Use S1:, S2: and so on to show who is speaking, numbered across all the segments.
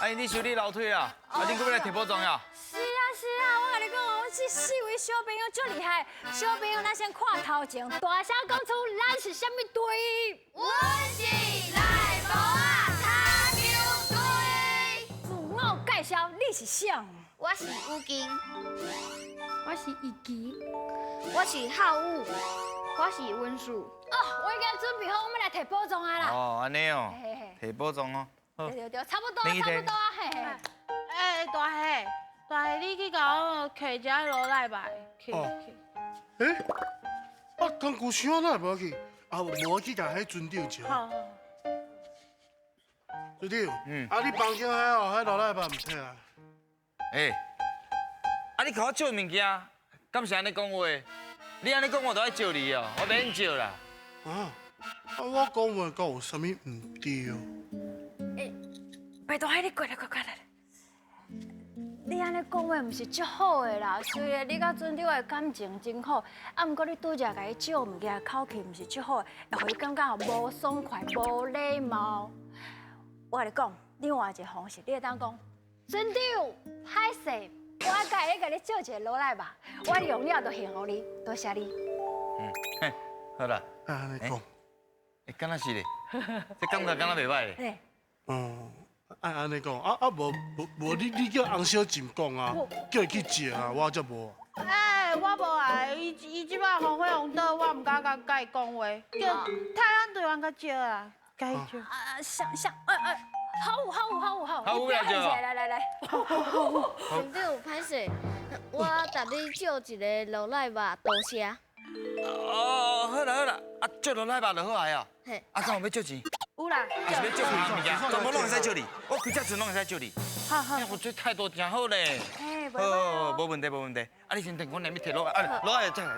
S1: 阿姨，你修理楼梯啊？啊，恁搁要来摕保障呀？
S2: 是啊，我跟你讲哦，这4位小朋友足厉害。小朋友，咱先看头前，大声讲出咱是什么队？
S3: 阮是来宝啊卡球队。
S2: 自我介绍，你是谁？
S3: 我是吴金，
S2: 我是易基。
S3: 我是浩武，我是温树。
S2: 哦，我已经准备好，我们来摕保障啊啦。
S1: 哦，安尼哦，
S2: 嘿嘿，
S1: 摕保障哦。好，
S2: 对，差不多
S1: 你去摕
S2: 啊，嘿嘿。
S4: 哎，大兄，你去甲我摕只落来吧，去。
S5: 啊，工具箱哪会无去？啊，无我去甲迄船长招。
S4: 好。
S5: 船长，啊，你房间遐哦，迄落来吧唔摕啊？
S1: 哎，啊，你甲我借物件，敢是安尼讲话？你安尼讲我都爱借你哦，我免借啦。
S5: 啊，我讲话敢有啥物唔对哦？
S2: 拜托，你过来。你安尼讲话唔是足好的啦，虽然你甲船长的感情真好，啊，毋过你拄则甲伊借物件，口气唔是足好，会互伊感觉无爽快、无礼貌。我甲你讲，另外一个方式，你会当讲，船长，歹势，我家咧甲你借一个落来吧，我用了就还互你，多谢你。
S1: 嘿，好啦，
S5: 啊，安尼讲，
S1: 敢若是咧，这感觉敢若袂歹咧。
S2: 嘿，
S5: 安尼讲，无你叫洪小静讲啊，叫伊去借啊，我则无。
S4: 哎，我无啊，伊即摆后悔用倒，我唔敢甲伊讲话，叫太阳队员甲借啊，甲伊借。
S2: 好，
S1: 好来借哦
S2: 来，
S3: 船长歹势，我甲你借一个落来吧，多谢。
S1: 哦，好啦，啊，借落来吧就好啊呀。
S3: 嘿，
S1: 啊，敢有要借钱？
S4: 有啦，
S1: 还是要借物件？全部拢会使借你，我开只船拢会使借你。
S4: 好。
S1: 我这态度真好咧。
S2: 哎，
S1: 好，无问题。啊，你先等我两米摕落来，啊，落来再来。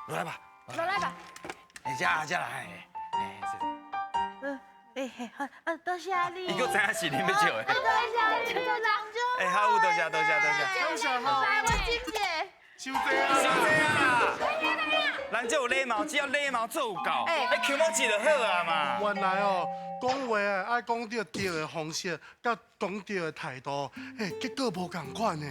S1: 落来吧。
S2: 落来吧。
S1: 哎，这来。
S4: 好，多谢你。
S1: 伊个知影是你要借的。
S4: 多谢，就长就。
S1: 哎，好，多谢。
S5: 张小浩，
S4: 来，我金姐。
S5: 收这啊！
S1: 收这啊！人这有礼貌，只要礼貌做有够，你求我一就好啊嘛。
S5: 原来哦，讲话啊爱讲到对的方式，甲讲对的态度，结果无共款呢。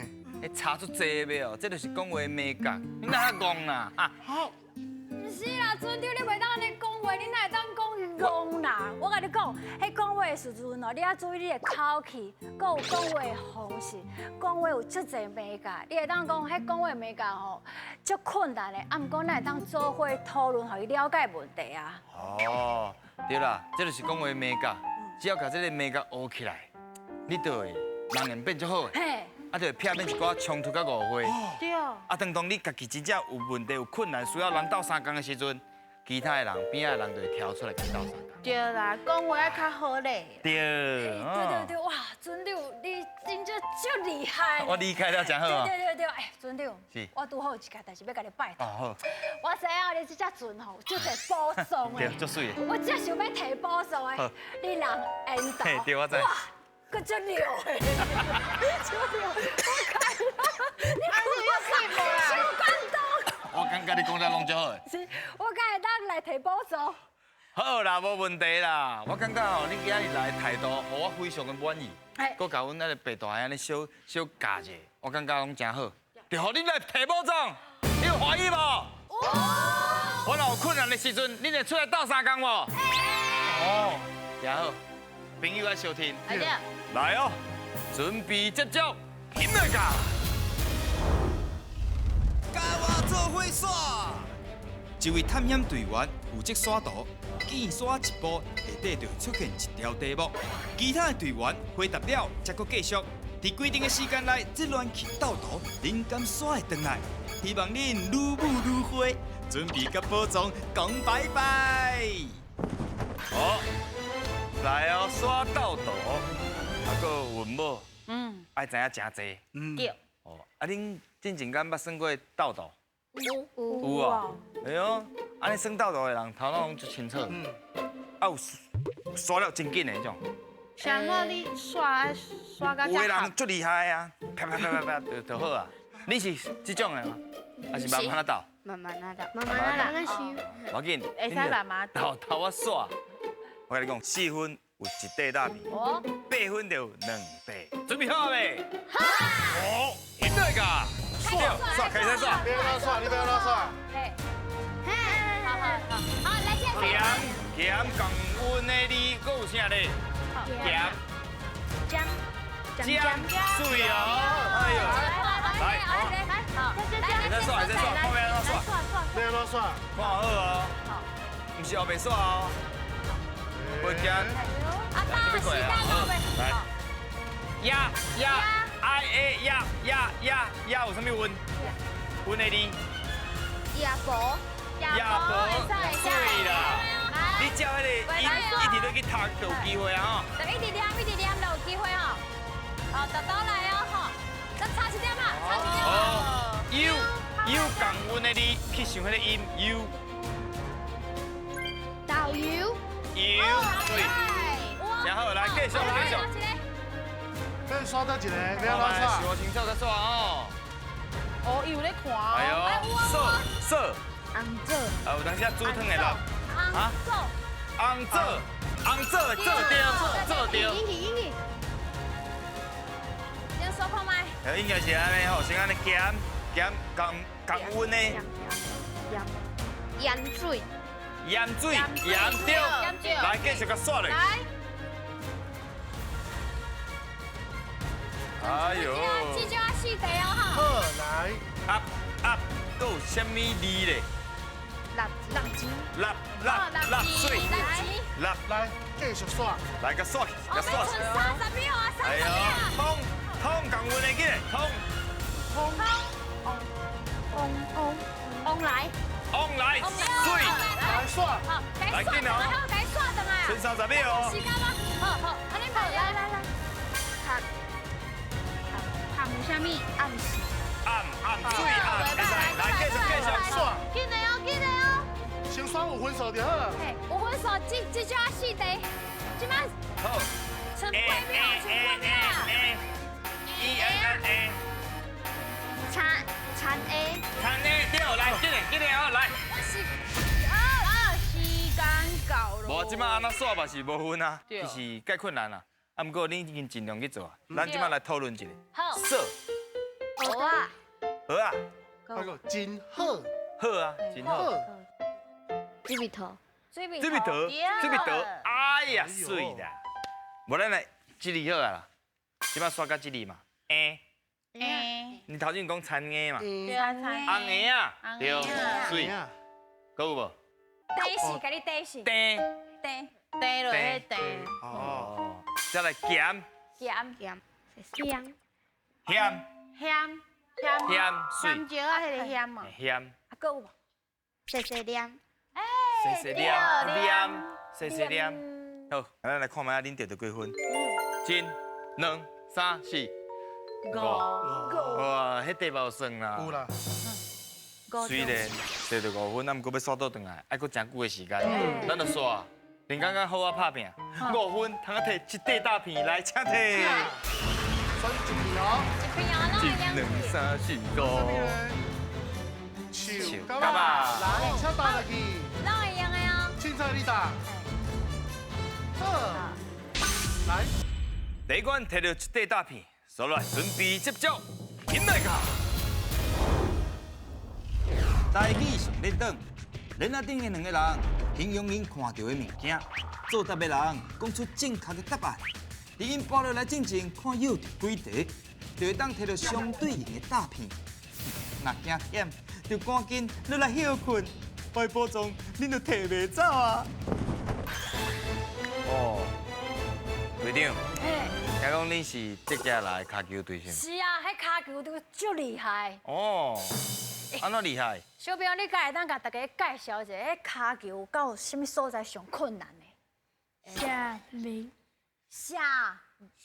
S1: 差出济的哦，这就是讲话的美感。你哪讲啦？啊，
S5: 好，
S2: 唔是啦，船长，你袂当安尼讲话，你哪会当讲戆啦？我甲你讲，迄讲话的时阵哦，你要注意你的口气，佮有讲话的方式，讲话有足侪美感。你会当讲，迄讲话的美感吼，足困难的，啊，毋过咱会当做伙讨论，互伊了解问题啊。
S1: 哦，对啦，这就是讲话的美感。只要把这个美感学起来，你就会人缘变足好的。
S2: 嘿，
S1: 啊，就会避免一寡冲突甲误会。
S4: 对。
S1: 啊，当你家己真正有问题、有困难，需要人斗相共的时阵，其他的人边仔的人就会跳出来跟斗相共。
S4: 对啦，讲话要较好咧。
S1: 对。
S2: 对，哇，船长，你真正足厉害。
S1: 我理解了，真好啊。
S2: 对，哎，船长，
S1: 是
S2: 我拄好有一件代志要甲你拜托。
S1: 哦，好。
S2: 我知影你这只船吼，足侪宝藏的。
S1: 对，足水的。
S2: 我只想要摕宝藏
S1: 好
S2: 的，你人缘投。
S1: 嘿，对，我知。
S2: 哇，佮足溜的，足溜，我看了，你看我超感动。
S1: 我感觉你讲得拢足好的。
S2: 是，我敢会当来摕宝藏。
S1: 好啦，无问题啦。我感觉吼，你今日来的态度，互我非常的满意。
S2: 哎
S1: 佮甲阮那个白大兄安尼小教者，我感觉拢真好。就互恁来摕宝藏，你有欢喜无？我若有困难的时阵，恁会出来斗相共无？哦，真好。朋友爱收听。来哦，准备接触音乐家。
S6: 甲我做伙耍。一位探险队员负责耍图，见耍一步，下底就会出现一条题目。其他的队员回答了，才搁继续。伫规定的时间内，这乱去斗图，恁敢耍会转来？希望恁愈舞愈花，准备甲宝藏讲拜拜。
S1: 好，来哦，耍斗图，啊，搁文武，爱知影真济。
S4: 对。
S1: 哦，啊，恁之前敢捌算过斗图？
S3: 有
S1: 有啊。哎呦，安尼算斗图的人头脑拢足清楚。啊，有刷了真紧的迄种。
S4: 想说你刷甲
S1: 有的人足厉害啊，啪就好啊。你是这种的吗？还是慢慢啊斗？
S4: 慢慢啊
S3: 慢慢来，咱是。
S1: 无要紧，
S4: 会使慢慢斗。
S1: 头我耍。我跟你讲，4分有一块大片
S2: 哦，
S1: ，8分就有2块，准备好未？好。哦，赢对个，算，开始算。
S5: 不要乱算，你不要乱算。
S2: 嘿，好好好，好来见
S1: 咸降温的你，还有啥咧？咸。
S2: 姜，
S1: 水哦，哎呦，来，
S2: 好，
S1: 还在算，后面要算，
S5: 不要乱算。
S1: 看好哦，不是后面算哦，不惊。
S2: 阿爸，时间到未？
S1: 来，鸭，有啥物温？温的你，
S3: 鸭脖，
S1: 水啦。你照迄个一直都去读就有机会啊！
S2: 就一直念就有機會哦。好，豆豆來哦，吼，再差一點嘛，差一點嘛。
S1: 有降温的你去想迄个音有
S3: 導遊，
S1: 对，然后来继续。
S5: 可以刷到一个，不要乱算。
S1: 想清楚再算哦。
S4: 哦，伊有咧看哦。
S1: 哎呦，色，
S3: 紅色，
S1: 啊有当时煮汤的啦，
S2: 啊，
S1: 红色，做对。
S3: 英語，
S2: 你說看麥。
S1: 應該是安尼吼，先安尼減降温的
S3: 鹽水，
S1: 鹽對，來繼續甲刷咧。
S2: 來，
S1: 哎呦，
S2: 這就要四題哦，哈。
S5: 好，來，
S1: 鴨，都有啥物字咧？辣水，
S5: 來，繼續刷。
S1: 來甲刷，
S2: 我們剩30秒啊
S1: 哎呦，
S2: ，30秒。
S1: 通降温的起來，通
S2: 往來，
S1: 往來水，
S5: 來刷。
S2: 好，該刷的嘛，該刷的嘛。
S1: 剩30秒哦。
S2: 時間嗎？好，安尼跑，來。
S3: 含什麼？暗時，
S1: 暗水，會使，來繼續
S5: 刷。
S2: 緊的哦。
S5: 先刷5分數就好了。
S2: 嘿，5分數，這就要四題，這麼
S1: 好。
S2: 剩8秒，
S3: 產 A，
S1: 餐呢對，來，緊嘞哦，來。
S4: 時間到咯。
S1: 無，即擺安怎刷嘛是無分啊，
S4: 對
S1: 就是介困難啊。啊，毋過你已經盡量去做啊。咱即擺來討論一下。
S2: 好，
S1: 色，
S3: 蚵啊，
S1: 好啊，
S5: 那個真好，
S1: 好啊，真好。
S5: 好。
S3: 水蜜桃，
S2: 水蜜
S1: 這邊得，這邊得，哎呀，
S5: 哎呦
S1: 水啦。無咱來這裡好啊啦，即擺刷到這裡嘛。你頭先講餐的嘛，紅的啊，對，水，
S5: 對啊。
S1: 還有無？
S2: 第四，給你第四，
S1: 甜，
S4: 地落去地，
S5: 哦。
S1: 再來鹹，
S2: 鹹，
S3: 香，
S1: 鹹，水，
S4: 香蕉啊，迄個香嘛。
S1: 鹹，
S2: 啊，還有無？
S3: 細細粒，
S1: 細念。好，咱來看覓恁得到幾分？一、2、3、4、5。哇，迄題無算啦。
S5: 有啦。
S1: 雖然得到5分，咱毋過要刷倒轉來，愛佫真久的時間，咱就刷。連剛剛好啊拍拼，5分，通啊摕一塊大片來，請摕。
S5: 算一片哦。
S2: 一瓶啊，
S1: 1、2、3、4、5。
S5: 樹
S1: 柑仔
S5: 來，請打落去。
S2: 攏會用的哦。
S5: 凊彩你打。好。來。
S1: 第一關摕到一塊大片，刷來準備接觸，引來個。
S6: 台語上練長，恁仔頂的2個人形容因看到的物件，作答的人講出正確的答案。伫因報落來進前看有着幾題，就會當摕到相對應的大片。若驚險，就趕緊落來休困，我保證恁就摕袂走啊！
S1: 哦，隊長，
S2: 嘿，
S1: 聽講你是這家來的骹球隊是嗎？
S2: 是啊，迄骹球都足厲害。
S1: 哦，安怎厲害？
S2: 小朋友，你敢會當甲大家介紹一下，迄骹球到什麼所在上困難的？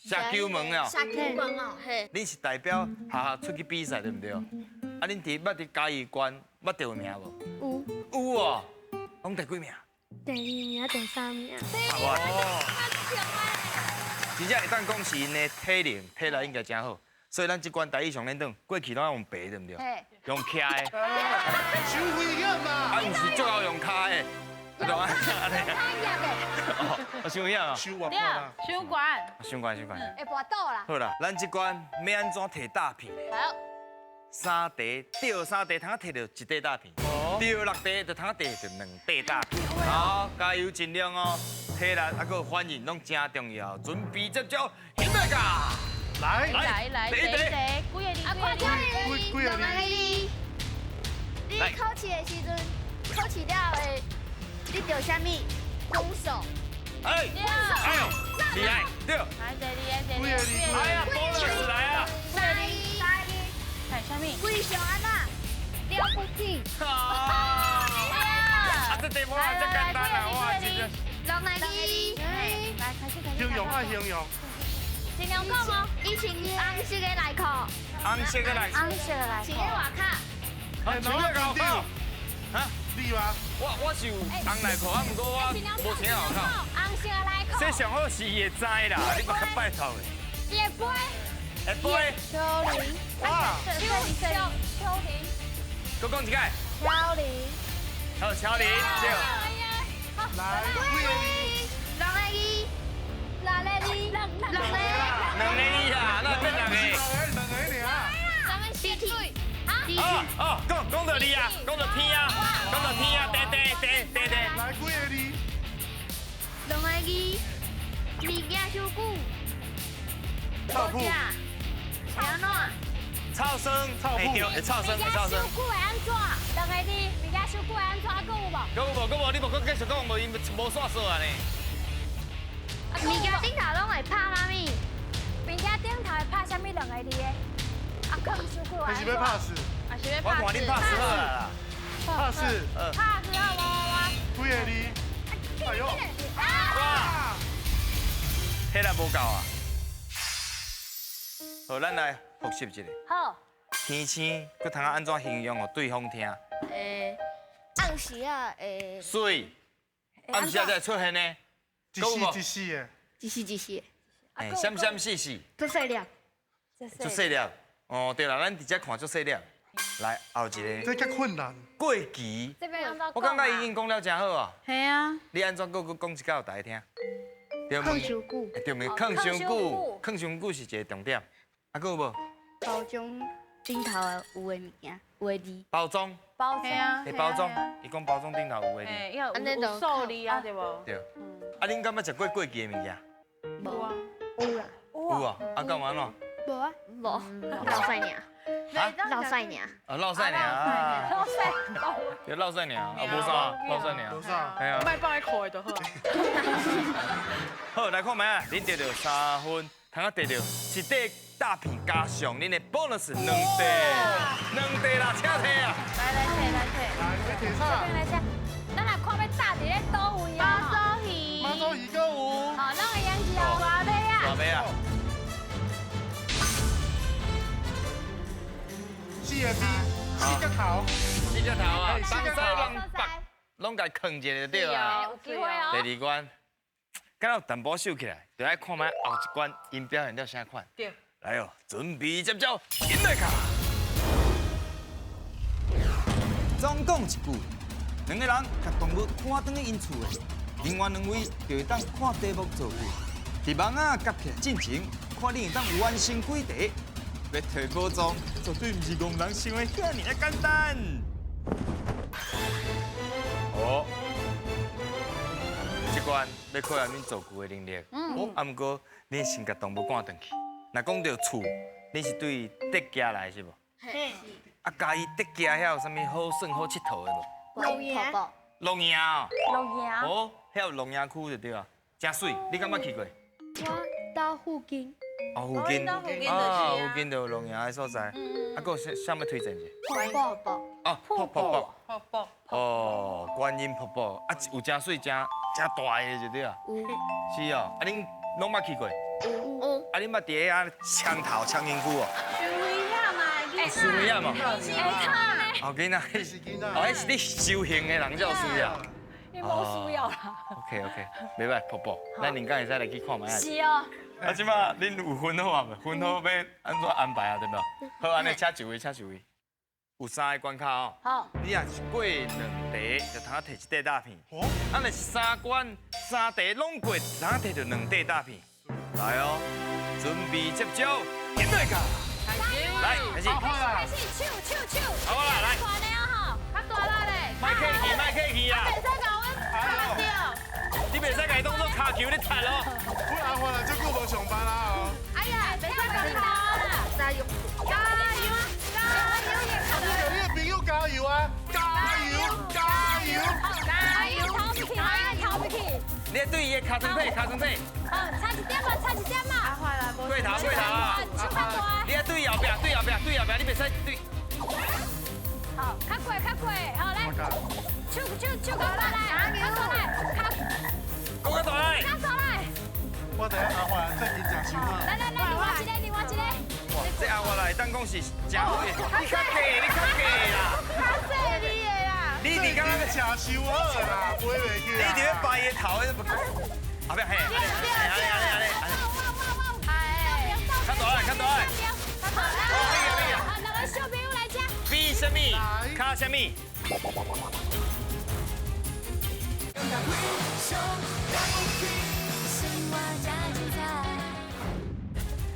S1: 下球門啊！
S3: 下球門哦，嘿，
S1: 你是代表學校出去比賽對不對？啊，恁捌嘉義縣捌得有名無？有哦，講第幾名？
S3: 第2名、第3名，
S1: 真正會當講是因的體力應該真好，所以咱這關台語上練長過去攏要用爬對不對？
S2: 嘿，
S1: 用徛的，
S5: 收回眼嘛。
S1: 啊，毋是最後用骹的。懂啊？
S2: 他也的，
S1: 我想影啊，
S5: 收我
S4: 对
S5: 啦，
S4: 伤管，
S1: 想关想关。
S2: 会跋倒啦。
S1: 好啦，咱这关要安怎摕大片呢？
S2: 好，
S1: 三题对三题，通摕到一块大片；对六题，就通摕到两块大片。好，加油，尽量哦！体力还有反应拢真重要。准备接招，准备噶！
S5: 来，
S4: 来，
S1: 第一题，
S4: 几个哩？
S2: 啊，快点！
S5: 几个
S3: 两个
S5: 哩？
S3: 哩。你考试的时阵，考试了的，你着啥物？弓手。
S1: 哎，哎呦，厉害，对。
S4: 来，这里，
S5: 几个哩？
S1: 哎呀，bonus 来啊！
S4: 看什么？
S3: 贵上安那？了不起。
S1: 啊，这题目啊，真简单啊，哇，真的。
S3: 两个哩。
S4: 来，开始。
S5: 形容爱形容，
S2: 尽量讲哦。
S3: 以前红色的内裤，
S1: 红色的来，
S2: 红色的来
S3: 穿咧外口。
S1: 啊，穿了搞好。啊，
S5: 你吗？
S1: 我是有红内裤，啊，不过我无穿后口。
S2: 红色的来
S1: 这上好是伊会知啦，你别较拜托的。
S2: 也杯，
S1: 会背？
S2: 秋玲，
S5: 哇，
S2: 秋玲，
S1: 搁讲一届。
S2: 秋玲，
S1: 好，乔林，对。
S5: 来，几个哩？
S3: 两个哩。
S2: 哪来的？
S3: 两个。
S1: 两个你啦，那变两个。
S5: 两个尔。
S2: 咱们先对。
S1: 哦，讲到你啊，讲到天啊，讲到天啊，对。
S5: 来，几个哩？
S3: 两个哩。物件伤久。
S5: 臭铺，
S3: 会安怎？
S1: 臭生，
S5: 臭妇
S1: 会臭生，会臭生。
S2: 久会安怎？两个字，物件伤久会安怎？还有无？
S1: 搁无，你无搁继续讲，无因无煞数啊呢。
S3: 物件顶头拢会拍啥物？
S2: 物件顶头会拍什么两个字的？啊，更伤久会安怎？
S5: 你是要怕死？
S4: 啊，是要
S1: 我看你拍死好啦。
S5: 怕死？
S2: 拍死好无？
S5: 几个哩？哎呦，
S1: 哇，迄个无够啊。好，咱来复习一下。
S2: 好，
S1: 天星，佮通安怎形容哦？对方听。
S3: 暗时啊，
S1: 水，暗时啊才会出现呢。
S5: 一丝一丝的，
S3: 一时一时，
S1: 哎，闪闪细细，
S3: 做细粒。
S1: 足细粒。哦，对啦，咱直接看足细粒。来，后一个
S5: 这较困难。
S1: 过期，
S2: 这边安怎？
S1: 我感觉已经讲了真好啊。
S4: 系啊，
S1: 你安怎佫讲一个互大家听？对
S3: 放伤久，
S1: 对没？放伤久，放伤久是一个重点。啊，佫有无？
S3: 包装顶头的有的物件，有的字。
S1: 包装，
S2: 包
S4: 系啊，
S1: 你包装，伊讲包装顶头有诶字。
S4: 哎，要有受力啊，对不？
S1: 对。啊，恁敢捌食过过期的物件？
S4: 有啊，
S3: 有啦。
S1: 有啊。啊，干嘛喏？
S3: 无啊，无，老晒尔，老晒尔。
S1: 啊，落晒尔啊。
S2: 老师，
S1: 就落晒尔，啊，无啥，落晒尔。
S5: 多少？
S1: 哎呀。
S4: 卖放在口的就好。
S1: 好，来看觅啊，恁得到3分，通啊得到一块大片加上恁的 bonus 2块，2块啦，请摕啊！
S4: 来摕。
S5: 来，你要提啥？
S2: 来先，咱来看要炸伫咧倒位啊？
S4: 马周鱼，
S5: 马周鱼购物，
S2: 好，咱会演起哦，大尾啊！
S1: 大尾啊！
S5: 四个 B，四个头，
S1: 四只头啊，
S5: 哎
S1: 东西
S5: 四只头
S1: 东北，拢甲囥一下就对啊。
S2: 有机会哦。
S1: 第2关，敢有淡薄秀起来，就爱看觅后一关因表现了啥款。
S4: 对。
S1: 来哦，准备接招，引来卡。
S6: 总讲一句，两个人甲动物看转去因厝的，另外2位就会当看题目做句，伫网啊夹起来进前，看你会当完成几题。要摕宝藏，绝对毋是戆人想的遐尔简单。
S1: 哦，这关要考验恁做句的能力。啊，毋过恁先甲动物赶转去。若讲到厝，恁是对竹家来是无？
S3: 嘿。
S1: 啊，家己竹家遐有啥物好耍好佚佗的无？
S3: 龙岩。
S1: 龙岩哦。
S2: 龙岩。
S1: 哦，遐有龙岩区就对啊，真水。你敢捌去过？
S3: 我到附近。
S1: 哦，附近。
S4: 附近就是
S1: 啊，附近就有龙岩的所在。啊，佫有啥物推荐者？
S3: 瀑布。
S1: 哦，瀑布。
S4: 泡泡。
S1: 哦，观音瀑布，啊，有真水、真大的就对啊。
S3: 有。
S1: 是哦，啊，恁拢捌去过？
S3: 有。
S1: 啊，恁捌伫遐枪头、枪营区哦？输一下嘛。哦，囡仔，
S5: 是囡仔。
S1: 哦，迄是你修行的人才有需要。
S2: 你无需要啦。
S1: OK，袂歹，瀑布，咱恁敢会使来去看觅下。
S2: 是哦。
S1: 啊，即马恁有分好啊未？分好要安怎安排啊？对无？好，安尼请一位，请一位。有3个关卡哦。
S2: 好，
S1: 你若是过2题，就通摕1块大片。
S5: 哦，
S1: 啊，若是3关3题拢过，通摕到2块大片。来哦，准备接招，点对卡。来，开始。
S5: 阿花啦
S2: 开，始，手，
S1: 好啦，来，
S2: 大了吼，
S4: 较大力嘞，
S1: 卖客气，卖客气啊！
S4: 袂使甲阮拍掉。
S1: 你袂使家当做骹球咧踢咯。
S5: 阮阿花啦，这久无上班啦哦。
S4: 哎呀，袂使甲
S2: 到
S4: 他。
S2: 啦，
S3: 加油！
S4: 加油！
S5: 你对你的朋友加油啊！加油！加油！
S2: 加油，逃不去，逃不去。
S1: 你对伊的骹床体，
S2: 好，差一点嘛，
S4: 阿花啦，无
S1: 过头啊！
S2: 手较大。
S1: 你要对后壁，你袂使对。
S2: 好，较过，好来，手较大来，较大来，
S1: 讲个大来。
S2: 较大来。
S5: 我等下阿花再去食伤啊。
S2: 来，另外一个。
S1: 哇，这后我来当讲是真好的。你较假啦！
S4: 较细你的啦。
S1: 你你刚刚
S5: 食伤好啦，飞袂去
S1: 你
S5: 啦。
S1: 伫咧掰伊头，后壁嘿，安尼。
S2: 哎，
S1: 较大来。
S2: 好，两个小朋友来吃。
S1: 比什么？卡什么？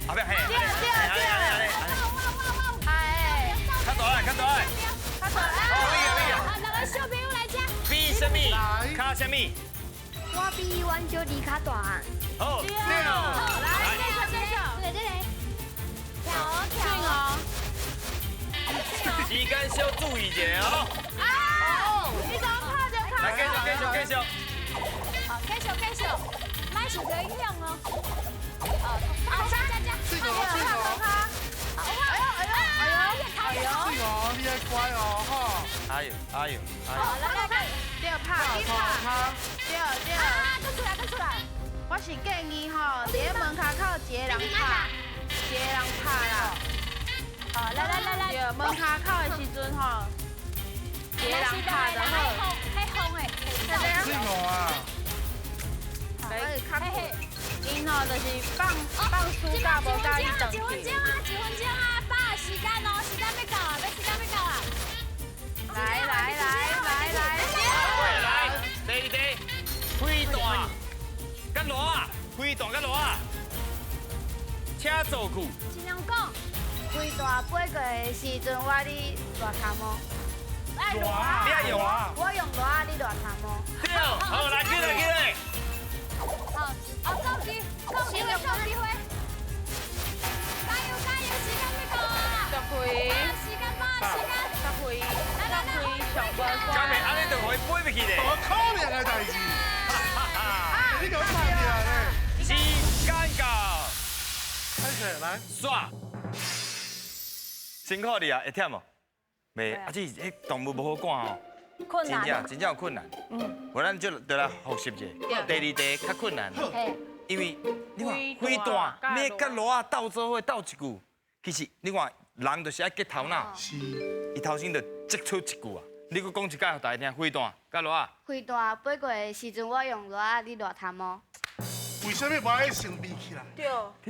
S1: 后壁嘿，安尼。
S4: 哎，
S1: 较大来。
S4: 较大力。
S2: 好，两个小朋友来吃。
S1: 比什么？卡什么？
S3: 我比阮小弟较大。
S1: 好，
S4: 对
S1: 好，
S4: 来，继续。
S2: 这里。跳
S4: 哦。
S1: 时间小注意一下哦。
S4: 啊！你怎么拍就拍？
S1: 来，继续。
S2: 好，继续。买手可以用哦。好，加。
S5: 这个哦，
S4: 哎呦！
S5: 这个你爱乖哦，哈。
S1: 哎呦。
S2: 好，来。
S4: 对，拍，你拍。对。
S2: 都出来。
S4: 我是建议吼，伫咧门口靠一个人拍，一个人拍啦。
S2: 好，来。
S4: 对，门口靠的时阵吼，一个人拍就好。
S2: 黑红诶，
S5: 这个啊，
S4: 因吼就是放暑假无甲你等去。
S2: 一分钟啊，把时间哦，时间要到啊。
S4: 来，
S1: 来，第2题，飞弹，甲热啊，请做句。
S2: 尽量讲。
S3: 飞大飞过的时阵，我咧热头毛。
S1: 你爱用啊？
S3: 我用热，你热头毛。
S1: 对，好，来，起来。
S2: 好，告机会。加油，时間要到啊！
S4: 十開，
S2: 時間把時間。
S4: 上班
S1: 嘉美，安尼就可以飞不去咧。
S5: 我可怜的代志。你给我慢点嘞。
S1: 时间到，
S5: 开始来。
S1: 煞。辛苦你啊，会忝无？袂，啊，这动物无好赶哦。
S2: 困難。
S1: 真正有困难。我咱就来复习一下。第2题较困难，
S2: 嘿，
S1: 因为你看飞弹，你甲螺啊斗做伙斗一句，其实你看人就是爱结头脑，
S5: 是。
S1: 伊头先就接出一句啊。你搁讲一解互大家听，飞弹甲螺啊。
S3: 飞大飞过的时阵，我用热，你热头毛。
S5: 为什么不爱先比起来？
S1: 对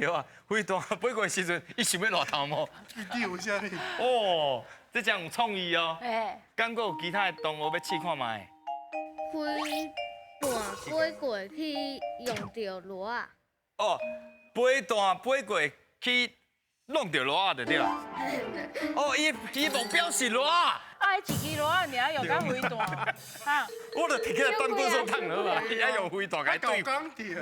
S1: 啊，飞弹飞过的时阵，伊想要热头毛。
S5: 你有啥物？
S1: 哦，这真有创意哦。
S2: 哎，
S1: 敢搁有其他的动物要试看卖？
S3: 飞大飞过去用到热啊。
S1: 哦，飞弹飞过去弄到螺就对啦。哦，伊目标是螺。
S4: 啊，一支螺你要用到飞大，哈。
S1: 我就摕起来当棍手烫了嘛，伊爱用飞弹来对。
S5: 钢铁。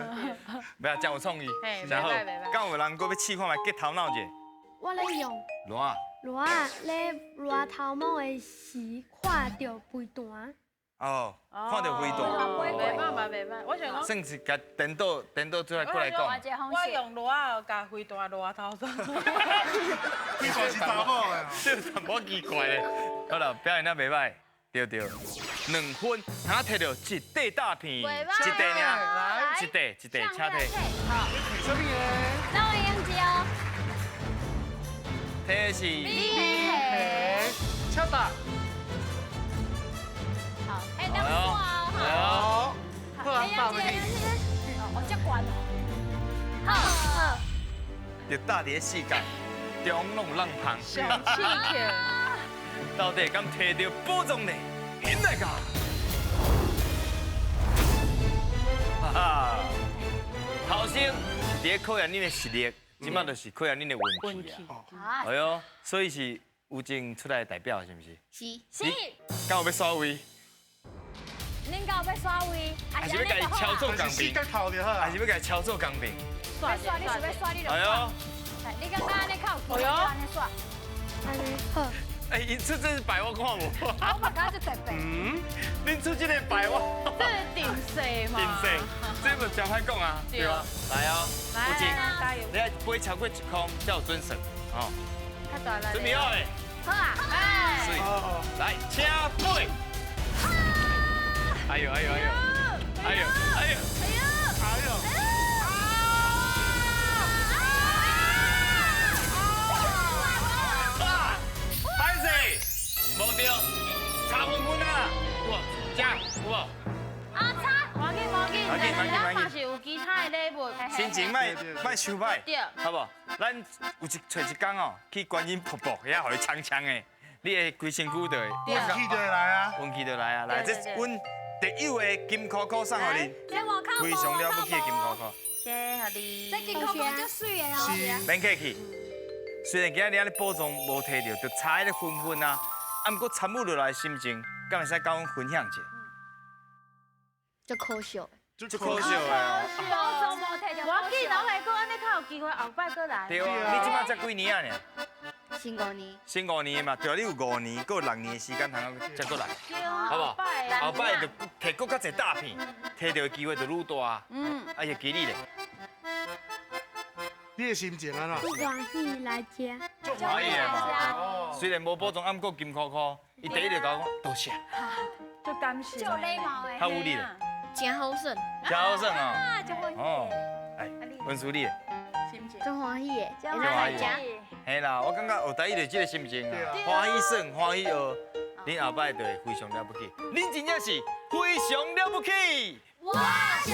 S1: 不要真有创意，
S4: 嘿
S1: 真好。
S4: 袂歹
S1: 敢有人搁要试看卖，结头脑者。
S3: 我咧用
S1: 螺啊。
S3: 热咧热头毛的时看到飞弹。
S1: 哦，看到飞弹。
S4: 袂歹嘛，袂歹。我想讲，
S1: 算是甲颠倒出来过来讲。
S4: 我用螺甲飞大螺头做。
S5: 飞船是查某的。
S1: 这有淡薄奇怪咧。好了，表现得袂歹，对。2分，他摕到1块大片，1块尔，1块，请摕。
S2: 好，
S5: 什么嘞？
S2: 那我用一哦。
S1: 摕的是。
S5: 嘿，恰达。
S2: 好，哎，两个哦。
S5: 好，不然爸爸给你。
S2: 哦，这管哦。好。
S1: 就搭伫世界，中拢人芳。
S4: 上气去。
S1: 到底敢摕到宝藏呢？现在噶，哈哈，头先是伫考验恁的实力，即摆就是考验恁的运气啊。
S2: 啊，
S1: 哎呦，所以是有情出来的代表是不是？
S3: 是。
S2: 是，
S1: 敢有要刷位？
S2: 恁敢有要刷位？
S1: 还是要甲伊敲做
S5: 还
S1: 钢饼？
S5: 是四角头就好啊
S1: 还是。要甲伊敲做钢饼？
S2: 要刷，你是要刷，你就
S1: 哎呦
S2: 刷。，你刚刚安尼靠，我就安尼刷。
S3: 好。
S1: 哎，伊出这是摆我看无？
S2: 我把它就白白。
S5: 嗯，
S1: 恁出这个摆我。
S4: 这是顶谁嘛？
S1: 顶势，这不真歹讲啊，对吧？来哦，
S4: 来
S1: 有情，
S4: 加油！
S1: 你要杯超过1空才有准绳，哦，
S4: 太短了。
S1: 准备好嘞，
S2: 好啊，
S4: 哎。
S1: 水，
S5: 哦，
S1: 来，请杯。哎呦哎呦哎呦，哎呦哎呦，
S5: 哎呦，
S1: 啊，歹势，无对，差分分啊，有无？正有无？
S4: 啊差，我紧我紧，
S1: 要紧要紧要紧
S4: 咱嘛是有其他的礼物。
S1: 心情莫收歹，
S4: 对
S1: 好不好？咱有找一天哦，去观音瀑布遐，互伊呛呛的，你的规身躯就会。
S5: 运气就会来啊。
S1: 运气就来啊！来，这阮特有的金箍箍送互你，
S2: 这我靠，
S1: 非常了不起的金箍箍，
S4: 谢好你。
S2: 这金箍箍就水的哦。
S5: 是。
S1: 免客气。虽然今日安尼宝藏无摕到，就差迄个分分啊，啊，毋过参悟落来的心情，敢会使甲阮分享一下？
S3: 就可惜。
S1: 足可惜的哦。
S2: 宝藏无摕着，
S4: 我记得来过，安尼较有機會後擺過來。
S1: 对啊，你即摆才幾年啊？呢？
S3: 新5年。
S1: 先5年的嘛，对啊，你有5年，还有6年的時間通才過來，好
S4: 好
S1: 不好？後擺就摕更較濟大片，摕到的機會就愈大。
S4: 嗯。
S1: 啊，也給你咧，
S5: 你的心情安怎？
S3: 不欢喜来家。
S1: 足歡喜的嘛。虽然無寶藏，暗過金箍箍，伊第一就甲我講多謝，
S4: 就感謝。
S2: 就禮貌的。
S1: 較有你咧，
S3: 真好耍，
S1: 真好耍哦。
S2: 啊，就歡喜。
S1: 哦，哎，文書你的。
S4: 心情。
S3: 真欢喜的，
S2: 就
S3: 会当来家。
S1: 嘿啦，我感觉学台语就这个心情
S5: 对啊
S1: 啊，欢喜耍，欢喜学，恁后摆就会非常了不起，恁真正是非常了不起。
S2: 我就